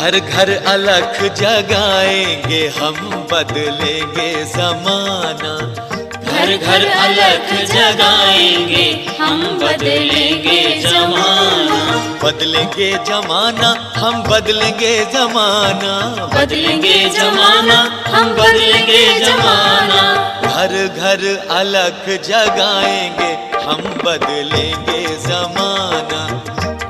घर घर अलख जगाएंगे हम, बदलेंगे जमाना। घर घर अलख जगाएंगे हम, बदलेंगे जमाना। बदलेंगे जमाना हम, बदलेंगे जमाना। बदलेंगे जमाना हम, बदलेंगे जमाना। घर घर अलख जगाएंगे हम, बदलेंगे जमाना।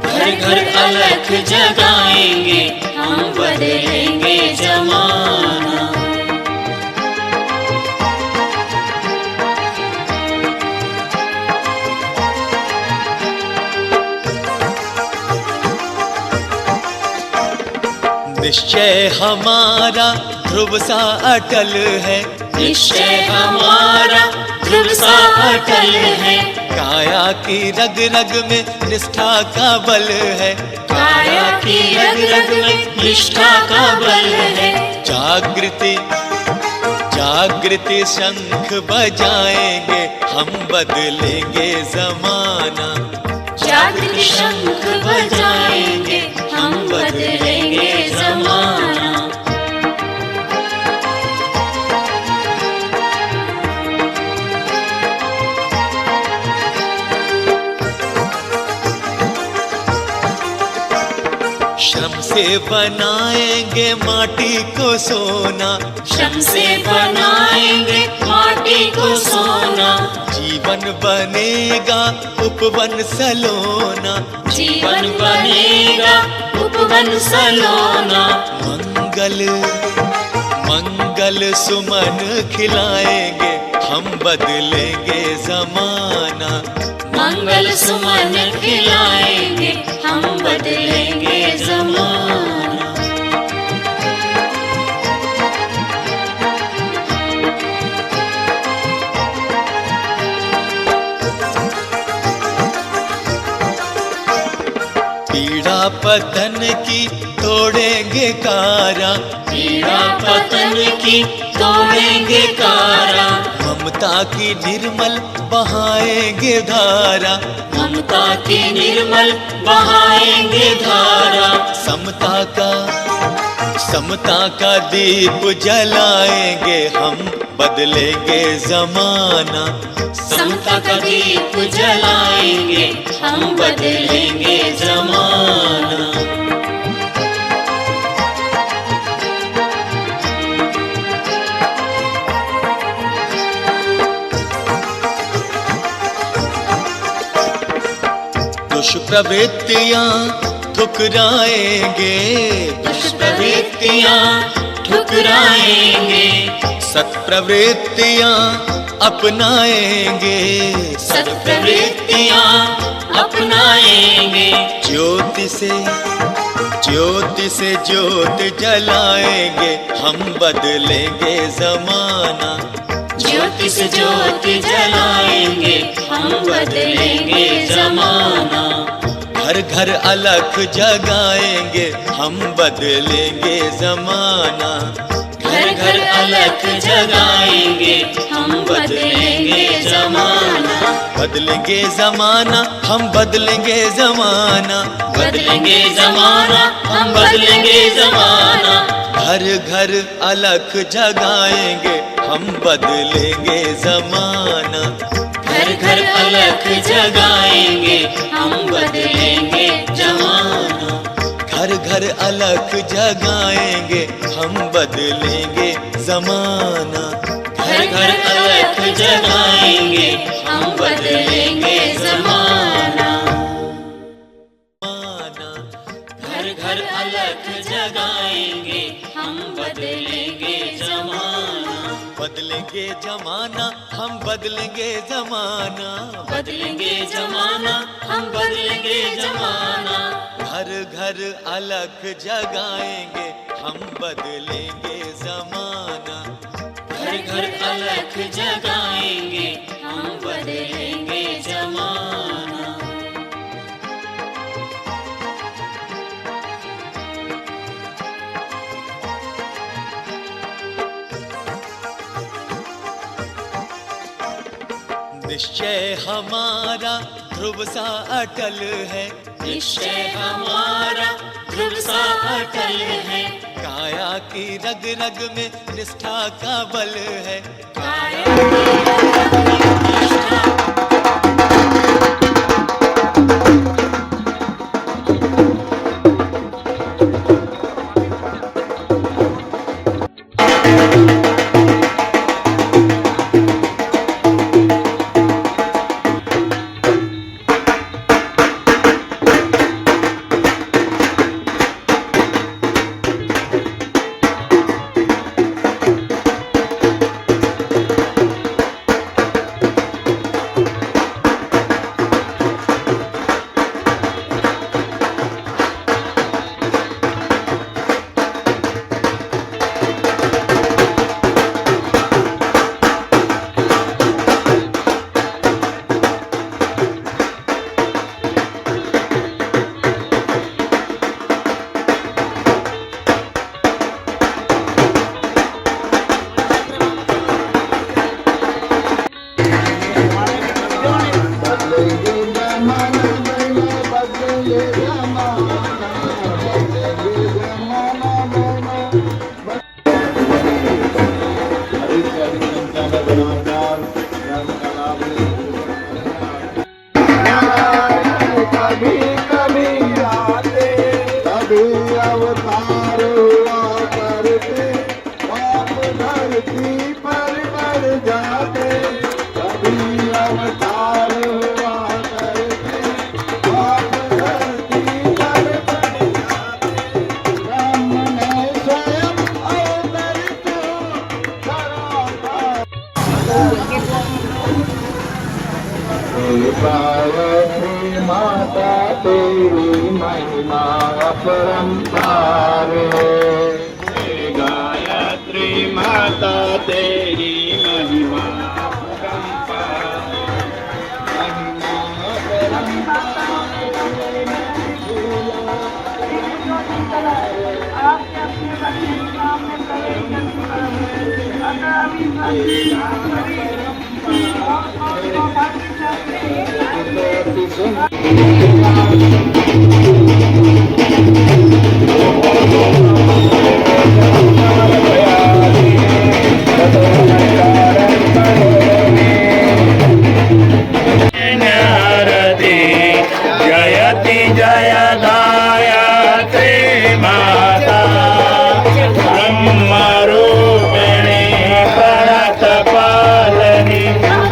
घर घर अलख जगाएंगे हम, बदलेंगे जमाना। निश्चय हमारा ध्रुव सा अटल है, निश्चय हमारा ध्रुव सा अटल है। काया की रग रग में निष्ठा का बल है, काया की रग रग में निष्ठा का बल है। जागृति जागृति शंख बजाएंगे हम, बदलेंगे जमाना। जागृति शंख बजाएंगे हम, बदलेंगे जमाना। श्रम से बनाएंगे माटी को सोना, श्रम से बनाएंगे माटी को सोना। जीवन बनेगा उपवन सलोना, जीवन बनेगा उपवन सलोना। मंगल मंगल सुमन खिलाएंगे हम, बदलेंगे जमाना। मंगल सुमन खिलाएंगे हम, बदलेंगे जमाना। पीड़ा पतन की तोड़ेंगे कारा, पीड़ा पतन की तोड़ेंगे कारा। ममता की निर्मल बहाएंगे धारा, ममता की निर्मल बहाएंगे धारा। समता का दीप जलाएंगे हम, बदलेंगे जमाना। समता का दीप जलाएंगे हम, बदलेंगे जमाना। दुष्प्रवृत्तियाँ ठुकराएंगे, दुष्प्रवृत्तियाँ ठुकराएंगे। सत्प्रवृत्तियाँ अपनाएंगे, सत्प्रवृत्तियाँ अपनाएंगे। ज्योति से ज्योत जलाएंगे हम, बदलेंगे जमाना। ज्योति से ज्योति जलाएंगे हम, बदलेंगे जमाना। घर घर अलख जगाएंगे हम, बदलेंगे जमाना। घर घर अलख जगाएंगे हम, बदलेंगे जमाना। बदलेंगे जमाना हम, बदलेंगे जमाना। बदलेंगे जमाना हम, बदलेंगे जमाना। घर घर अलख जगाएंगे हम, बदलेंगे जमाना। घर घर अलख जगाएंगे हम, बदलेंगे जमाना। घर घर अलख जगाएंगे हम, बदलेंगे जमाना। घर घर अलख जगाएंगे हम, बदलेंगे जमाना। घर घर अलख जगाएंगे हम, बदलेंगे जमाना। बदलेंगे जमाना हम, बदलेंगे जमाना। बदलेंगे जमाना हम, बदलेंगे जमाना। घर घर अलख जगाएंगे हम, बदलेंगे जमाना। घर घर अलख जगाएंगे हम, बदलेंगे जमाना। निश्चय हमारा ध्रुव सा अटल है, निश्चय हमारा ध्रुव सा अटल है। काया की रग रग में निष्ठा का बल है। काया की रग रग में निष्ठा अवतार हुआ करते, पाप धरती पर बढ़ जाते। कभी अवतार हुआ करते, पाप धरती पर बढ़ जाते। ब्रह्म ने स्वयं अवतरित कराता। गायत्री माता तेरी महिमा अपरंपार है। गायत्री माता तेरी महिमा अपरंपार है। महिमा जयति जय गायत्री माता ब्रह्मरूपिणी प्रणत पालनी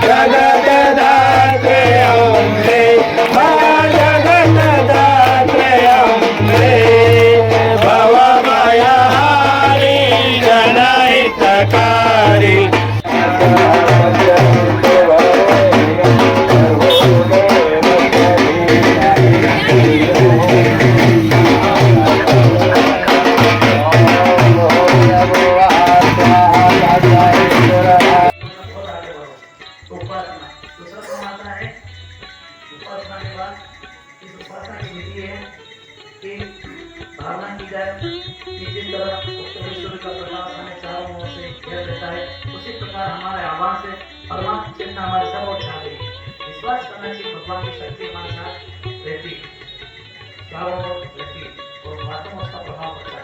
जगत दात्रे अम्बे जगत दात्रे अम्बे भवभयहारी जनहितकारी। भावना की जाए कि जिस तरह ईश्वर का प्रकाश हमें चारों ओर से घेर लेता है, उसी प्रकार हमारे आवाज से परमात्मा चेतना हमारे सब ओर छा गई। विश्वास करना चाहिए भगवान की शक्ति हमारे साथ रहती, चारों ओर रहती और बातों में उसका प्रभाव पड़ता है।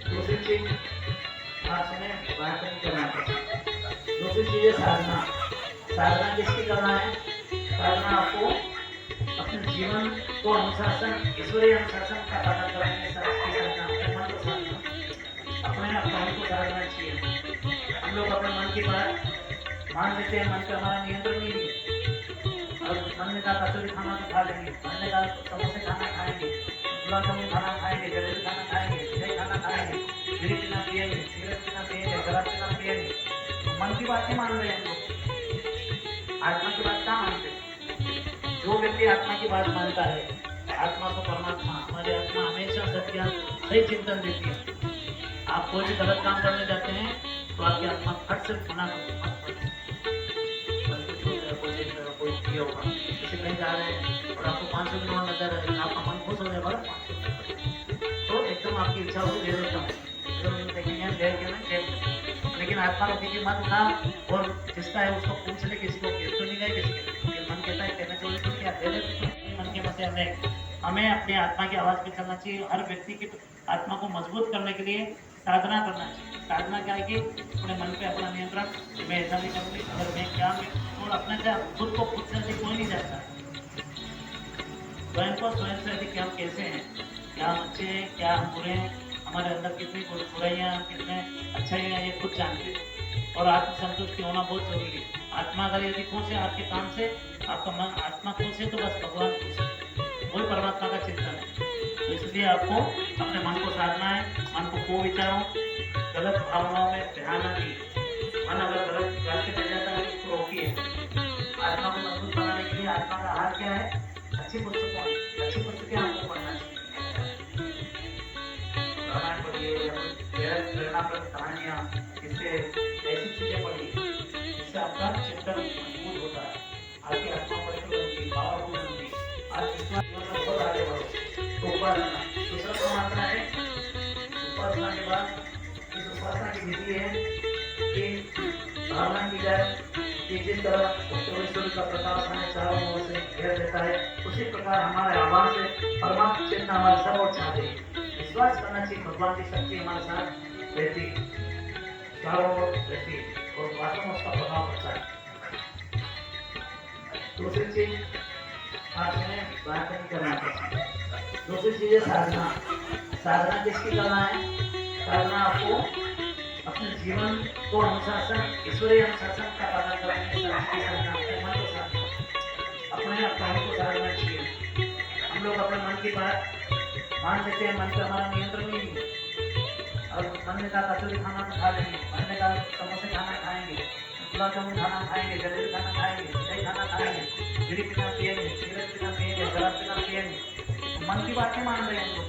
दूसरी चीज आज सुने बात नहीं करना पड़ता। दूसरी चीज है साधना। साधना किसकी करना है? साधना आपको अपने जीवन को अनुशासन, ईश्वरीय अनुशासन का पालन करने से अपने मन को साधना, अपने मन को साधना चाहिए। हम लोग अपने मन की बात मान लेते हैं, मन पे हमारा नियंत्रण नहीं है। और मन ने कहा कचौरी खाना तो खा लेंगे, मन ने कहा समोसे खाना खाएंगे, गुलाब जामुन खाना खाएंगे, जलेबी खाना खाएंगे, मिठाई खाना खाएंगे, बीड़ी पीना पिएंगे, सिगरेट पीना पिएंगे, शराब पीना पिएंगे। मन की बात नहीं मान रहे हैं लोग, आत्मा की बात क्या मानते हैं? जो व्यक्ति आत्मा की बात मानता है, आत्मा को परमात्मा, हमारी आत्मा हमेशा सत्य सही चिंतन देती है। आप कोई भी गलत काम करने जाते हैं तो आपकी आत्मा फट से गुनाह करती है। कोई किया होगा, किसी कहीं जा रहे हैं और आपको 500 की नोट नजर है, आपका मन खुश हो जाएगा, तो एकदम आपकी इच्छा होगी दे देता हूँ, लेकिन आत्मा को किसी मत ना, और जिसका है उसको पूछ ले, किसी को तो नहीं गए, किसी के मन कहता है कहना चाहिए तो क्या दे दे मन के मत हमें हमें अपनी आत्मा की आवाज़ पे चलना चाहिए। हर व्यक्ति की आत्मा को मजबूत करने के लिए साधना करना चाहिए। साधना क्या है कि अपने मन पे अपना नियंत्रण, मैं ऐसा नहीं करूँगी, अगर मैं क्या और अपने से खुद को खुद से अधिक कोई नहीं जानता। स्वयं को स्वयं से अधिक हम कैसे हैं, क्या हम अच्छे हैं, क्या हम बुरे हैं, हमारे अंदर कितनी बुराइयाँ, कितने अच्छाइयाँ हैं, ये खुद जानते हैं। और आत्मसंतुष्टि होना बहुत जरूरी है। आत्मा अगर यदि खुश है आपके काम से, आपका मन आत्मा खुश है, तो बस भगवान खुश है, वही परमात्मा का चिंतन है। तो इसलिए आपको अपने मन को साधना है। मन को विचारों, गलत भावनाओं में ध्यान न दिए। मन अगर गलत रास्ते पर जाता है उसको रोकिए। आत्मा को मजबूत बनाने के लिए आत्मा का आहार क्या है? अच्छी पुस्तकें आपको पढ़ना चाहिए। रामायण पढ़िए, प्रेरणाप्रद कहानियाँ, इससे ऐसी चीजें पढ़िए जिससे आपका चिंतन मजबूत होता है, आपकी आत्मा पवित्र बनती है, पावरफुल बनती है, आत्मविश्वास में बहुत आगे बढ़ो। तो उपासना दूसरा परमात्मा है। उपासना के बाद इस उपासना की विधि है कि भावना की जाए कि जिस तरह सूर्य का प्रकाश हमें चारों ओर से घेर देता है, उसी प्रकार हमारे आवाज से परमात्मा चेतना हमारे सब ओर छा दे। विश्वास करना चाहिए भगवान की शक्ति हमारे साथ रहती, चारों ओर रहती और वास्तव में उसका प्रभाव पड़ता है। दूसरी चीज आज में बात नहीं करना है। दूसरी चीज है साधना। साधना किसकी करना है? साधना आपको अपने जीवन को अनुशासन, ईश्वरीय अनुशासन का पालन करने के मन को साधना, अपने प्राण को साधना चाहिए। हम लोग अपने मन की बात मान लेते हैं, मन पे हमारा नियंत्रण नहीं है। और मन ने कहा कचौरी खाना तो खा लेंगे, मन ने कहा समोसे खाना खाएंगे, गुलाब जामुन खाना खाएंगे, जलेबी खाना खाएंगे, मिठाई खाना खाएंगे, बीड़ी पीना पिएंगे, सिगरेट पीना पिएंगे, शराब पीना पिएंगे। मन की बात नहीं मान रहे हैं हम लोग,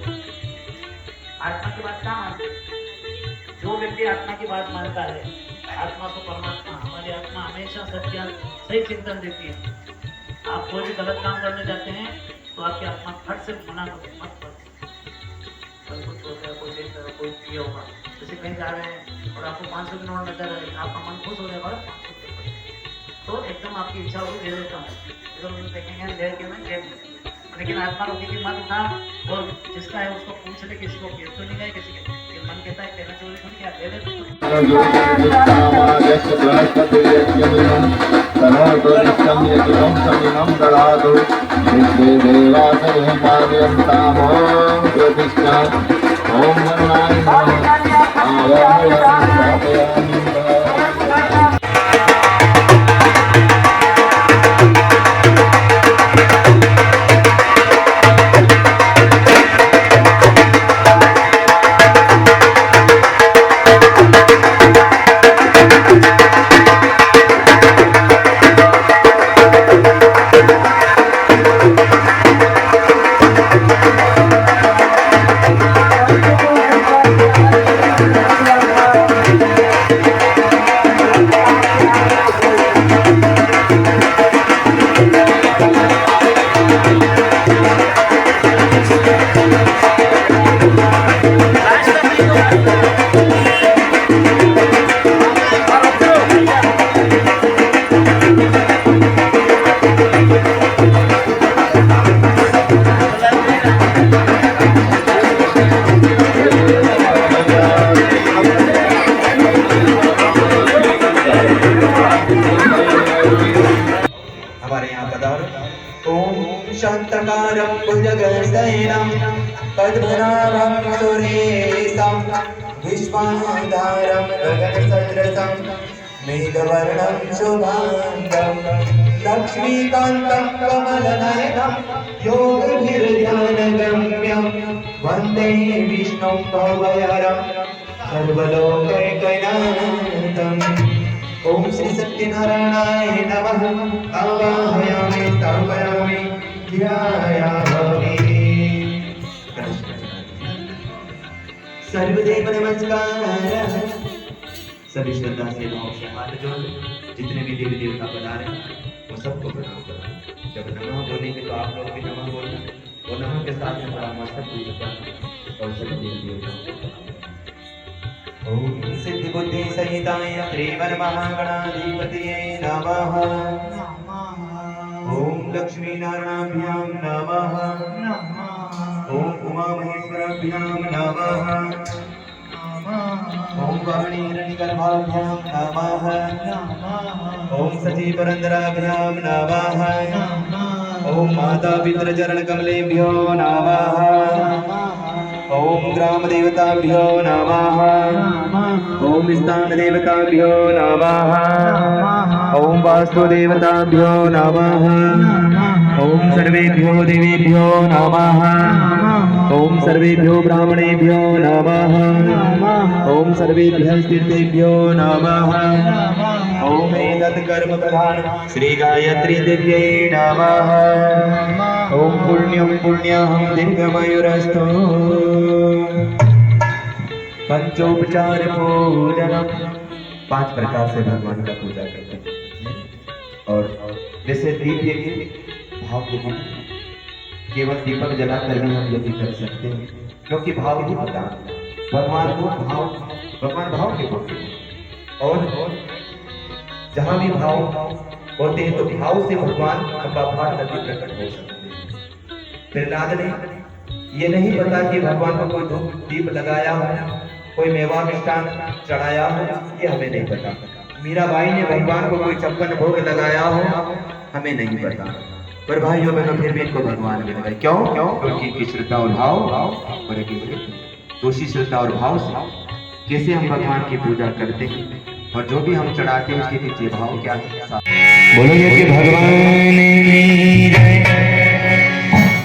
आत्मा की बात क्या मानते हैं? जो व्यक्ति आत्मा की बात मानता है, आत्मा को परमात्मा, हमारी आत्मा हमेशा सत्य सही चिंतन देती है। आप कोई भी गलत काम करने जाते हैं तो आपकी आत्मा फट से मना कर मत कर, कुछ होता है, कोई देख रहा, कोई किया होगा, जैसे कहीं जा रहे हैं और आपको 500 की नोट नजर आए, आपका मन खुश हो जाएगा 500 रुपये, तो एकदम आपकी इच्छा होगी दे देता हूँ, इधर उधर देखेंगे दे के मैं जेब में। लेकिन आत्मा रोकेगी मत उठा, और जिसका है उसको पूछ ले, किसी को गिफ्ट तो नहीं गए, किसी के मन कहता है तेरा चोरी थोड़ी क्या दे दे। शान्तकारं भुजगशयनं पद्मनाभं सुरेशं विश्वाधारं गगनसदृशं मेघवर्णं शुभाङ्गं लक्ष्मीकान्तं कमलनयनं योगभिर्ध्यानगम्यं वन्दे विष्णुं भवहरं सर्वलोकैकनाथम्। ओम श्री सत्यनारायणाय नमः। आवाहयामि स्थापयामि ध्यायामि। सर्वदेव नमस्कार। सभी श्रद्धा से भाव से हाथ जोड़, जितने भी देवी देवता पधारे वो सबको प्रणाम करो। जब नमः बोलेंगे तो आप लोग भी नमः बोलना, और नमः के साथ में परामर्शक भी बताना, और सभी देवी देवताओं को ओम सिद्धि बुद्धि सहिताय श्रीवर महागणाधिपतये नमः। ओम लक्ष्मी नारायणाभ्यां नमः। ओम उमा महेश्वराभ्यां नमः। ओम वाणी हिरण्यगर्भाभ्यां नमः। ओम सचीपुरन्दराभ्यां नमः। ओम माता पितृचरण कमलेभ्यो नमः। ओम ग्राम देवताभ्यो नमः। ओम स्थान देवताभ्यो नमः। ओम वास्तु देवताभ्यो नमः। ओम सर्वेभ्यो देवेभ्यो नमः। ओम सर्वेभ्यो ब्राह्मणेभ्यो नमः। ओम सर्वेभ्यः तीर्थेभ्यो नमः। ओम एतत् कर्म प्रधान श्री गायत्री देव्यै नमः। ओम पुण्यं पुण्यं दीर्घमयुरस्तु। पंचोपचार पूजनम 5 प्रकार से भगवान का पूजा करते हैं। और जैसे दीप ये भाव के हैं, केवल दीपक जलाकर भी हम यदि कर सकते हैं, क्योंकि भाव ही होता है। भगवान भाव के होते हैं। और जहाँ भी भाव होते हैं तो भाव से भगवान का भाव नदी प्रकट हो सकते हैं। प्रहलाद ने ये नहीं पता कि भगवान को कोई धूप दीप लगाया हो, कोई मेवा मिष्टान चढ़ाया हो, ये हमें नहीं पता। मीराबाई ने भगवान को कोई 56 भोग लगाया हो, हमें नहीं पता। पर भाइयों बहनों फिर भी इनको भगवान ने लगाया। क्यों? क्योंकि इनकी श्रद्धा और भाव दोषी श्रद्धा और भाव से कैसे हम भगवान की पूजा करते हैं और जो भी हम चढ़ाते हैं उसके पीछे भाव क्या है। बोलोगे कि भगवान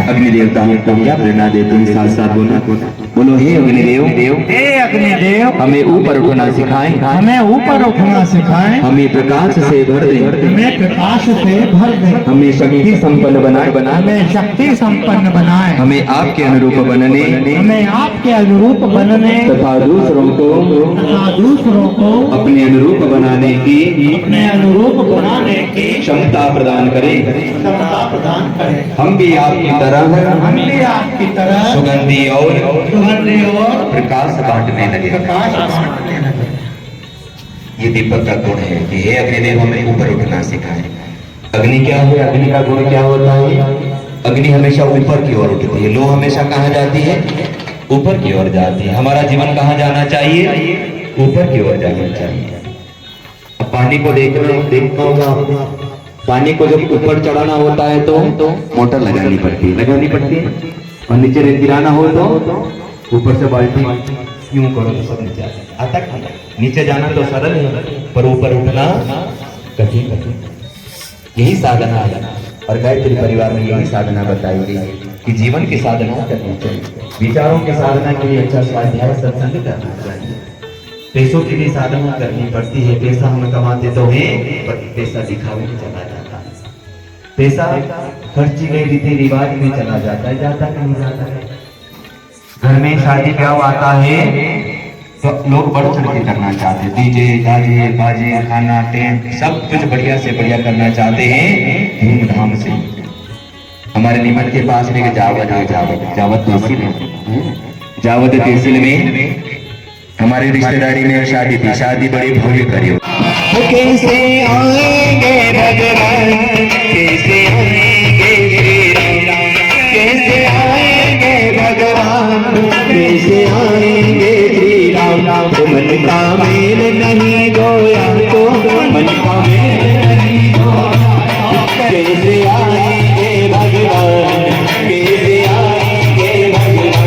अग्नि देवता को क्या प्रेरणा देते हैं? साथ साथ बोलो हे अग्निदेव हे अग्निदेव हमें ऊपर उठना सिखाएं, हमें ऊपर उठना सिखाएं, हमें प्रकाश से भर दे, हमें प्रकाश से भर दे, हमें शक्ति संपन्न बनाए, हमें शक्ति संपन्न बनाए, हमें आपके अनुरूप बनने, हमें आपके अनुरूप बनने तथा दूसरों को अपने अनुरूप बनाने की क्षमता प्रदान करें। हम भी आपकी तरह सुगंधी और प्रकाश बांटने लगे। ये दीपक का गुण है कि हे अग्निदेव हमें ऊपर उठना सिखाए। अग्नि क्या है? अग्नि का गुण क्या होता है? अग्नि हमेशा ऊपर की ओर उठती है। लो हमेशा कहाँ जाती है? ऊपर की ओर जाती है। हमारा जीवन कहाँ जाना चाहिए? ऊपर की ओर जाना चाहिए। अब पानी को देखना होगा। पानी को जब ऊपर चढ़ाना होता है तो मोटर लगानी पड़ती है, और नीचे गिराना हो तो ऊपर से बाल्टी यूं करो तो सब नीचे आता है। नीचे जाना तो सरल है, पर ऊपर उठना कठिन। यही साधना है और गायत्री परिवार में यही साधना बताई गई कि जीवन की साधना करनी चाहिए। विचारों की साधना के लिए अच्छा स्वाध्याय सत्संग करना चाहिए। पैसों की भी साधना करनी पड़ती है। पैसा हम कमाते तो हैं, पर पैसा दिखावे में चला जाता है। पैसा खर्ची गई रीति रिवाज में चला जाता है, जाता नहीं जाता है। घर में शादी ब्याह आता है तो लोग बढ़ चढ़ के करना चाहते हैं। डीजे गाजे बाजे खाना टेंट सब कुछ बढ़िया से बढ़िया करना चाहते हैं, धूमधाम से। हमारे निमन के पास में जावद तहसील में हमारी रिश्तेदारी में शादी थी। शादी बड़ी भव्य करी। कैसे आएंगे भगवान, कैसे आएंगे श्री राम, कैसे आएंगे भगवान, कैसे आएंगे श्री राम। मन का मेल नहीं गोया तो मन का मेल नहीं गोया। कैसे आएंगे भगवान, कैसे आएंगे भगवान।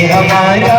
हमारा